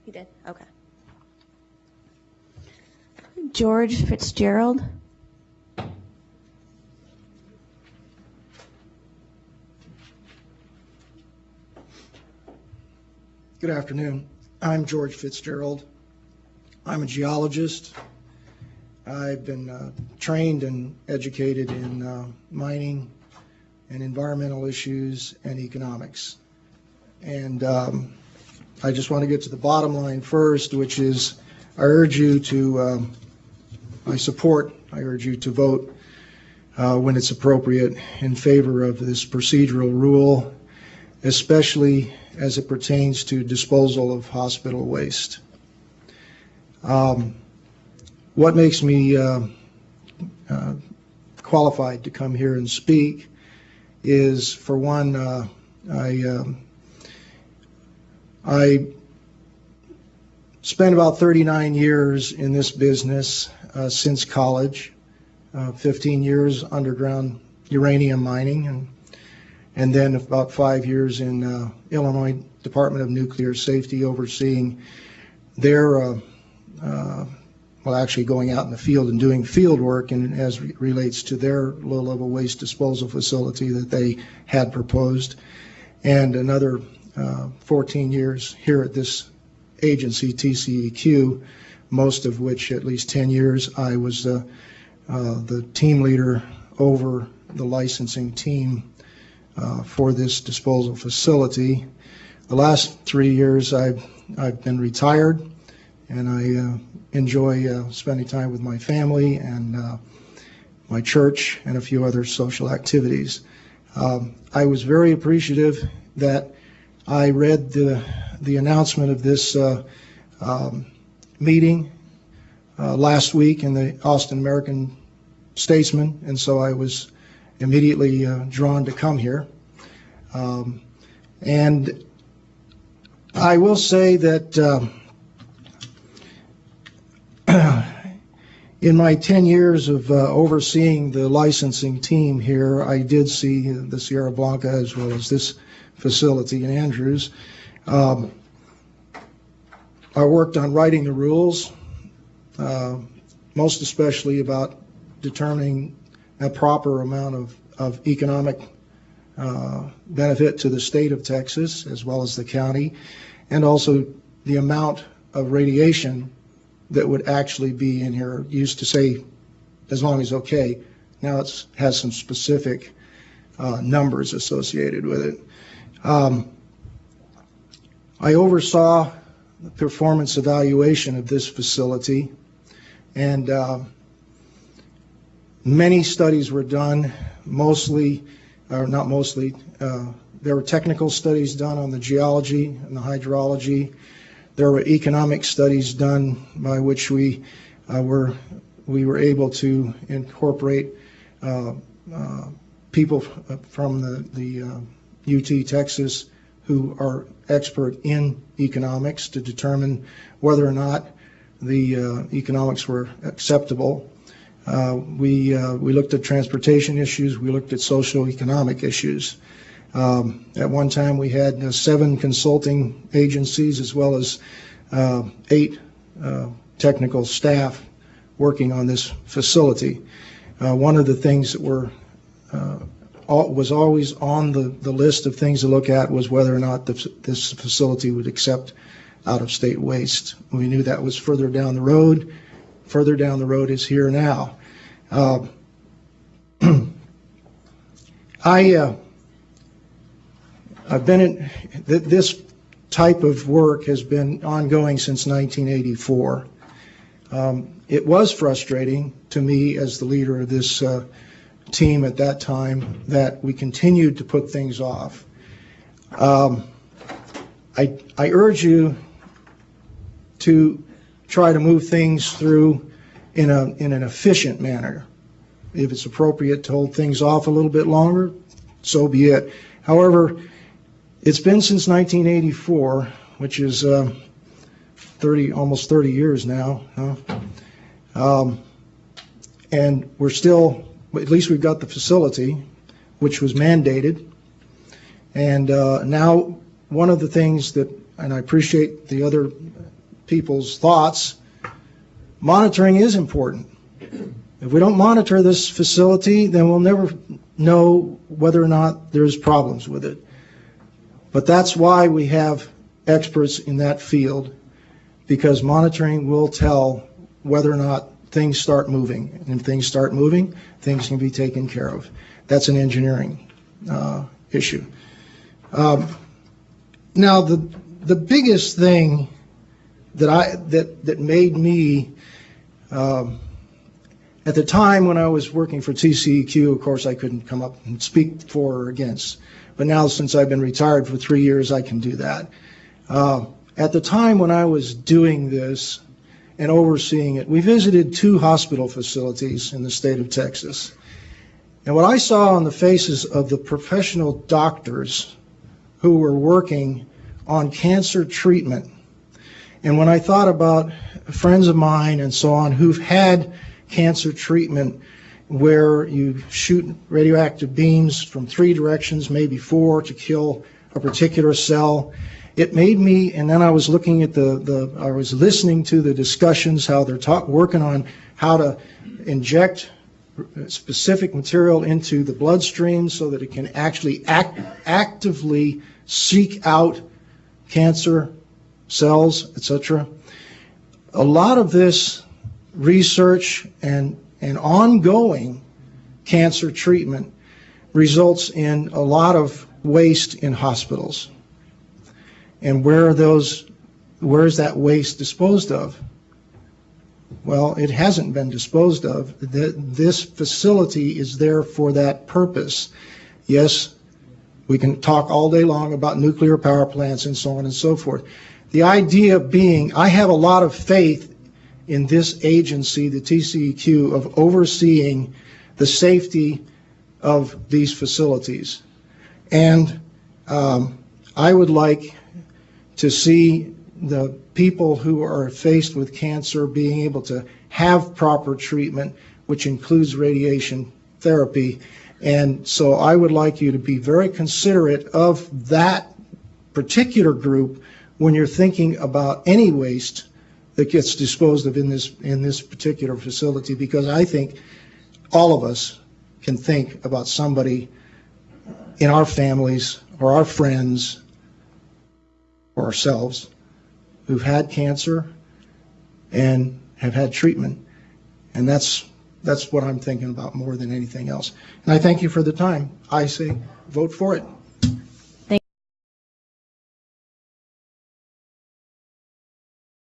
You did? Okay. George Fitzgerald. Good afternoon. I'm George Fitzgerald. I'm a geologist. I've been trained and educated in mining and environmental issues and economics. And I just want to get to the bottom line first, which is I urge you to, I urge you to vote when it's appropriate in favor of this procedural rule, especially as it pertains to disposal of hospital waste. What makes me qualified to come here and speak is, for one, I spent about 39 years in this business since college, 15 years underground uranium mining, and then about 5 years in Illinois Department of Nuclear Safety, overseeing their, well, actually going out in the field and doing field work, and as relates to their low-level waste disposal facility that they had proposed, and another 14 years here at this agency, TCEQ, most of which, at least 10 years, I was the team leader over the licensing team for this disposal facility. The last 3 years I've been retired, and I enjoy spending time with my family and my church and a few other social activities. I was very appreciative that I read the announcement of this meeting last week in the Austin American Statesman, and so I was immediately drawn to come here. And I will say that in my 10 years of overseeing the licensing team here, I did see the Sierra Blanca as well as this facility in Andrews. I worked on writing the rules, most especially about determining a proper amount of economic benefit to the state of Texas as well as the county, and also the amount of radiation that would actually be in here. It used to say as long as okay. Now it has some specific numbers associated with it. I oversaw the performance evaluation of this facility, and many studies were done, mostly, or not mostly, there were technical studies done on the geology and the hydrology. There were economic studies done by which we were able to incorporate people from the UT Texas who are expert in economics to determine whether or not the economics were acceptable. We looked at transportation issues. We looked at socio-economic issues. At one time, we had 7 consulting agencies as well as 8 technical staff working on this facility. One of the things that was always on the list of things to look at was whether or not this facility would accept out-of-state waste. We knew that was further down the road. Further down the road is here now. I've been in this type of work has been ongoing since 1984. It was frustrating to me as the leader of this team at that time that we continued to put things off. I urge you to try to move things through in an efficient manner. If it's appropriate to hold things off a little bit longer, so be it. However, it's been since 1984, which is almost 30 years now, and we're still, at least we've got the facility, which was mandated. And now one of the things that, and I appreciate the other people's thoughts, monitoring is important. If we don't monitor this facility, then we'll never know whether or not there's problems with it. But that's why we have experts in that field, because monitoring will tell whether or not things start moving. And if things start moving, things can be taken care of. That's an engineering issue. Now, the biggest thing that made me, at the time when I was working for TCEQ, of course, I couldn't come up and speak for or against. But now, since I've been retired for 3 years, I can do that. At the time when I was doing this and overseeing it, we visited 2 hospital facilities in the state of Texas. And what I saw on the faces of the professional doctors who were working on cancer treatment, and when I thought about friends of mine and so on who've had cancer treatment where you shoot radioactive beams from 3 directions, maybe 4, to kill a particular cell, it made me, and then I was looking at I was listening to the discussions, how they're working on how to inject specific material into the bloodstream so that it can actually actively seek out cancer cells, etc. A lot of this research and ongoing cancer treatment results in a lot of waste in hospitals. And where is that waste disposed of? Well, it hasn't been disposed of. This facility is there for that purpose. Yes, we can talk all day long about nuclear power plants and so on and so forth. The idea being, I have a lot of faith in this agency, the TCEQ, of overseeing the safety of these facilities. And I would like to see the people who are faced with cancer being able to have proper treatment, which includes radiation therapy. And so I would like you to be very considerate of that particular group when you're thinking about any waste that gets disposed of in this particular facility, because I think all of us can think about somebody in our families or our friends or ourselves who've had cancer and have had treatment. And that's what I'm thinking about more than anything else. And I thank you for the time. I say vote for it.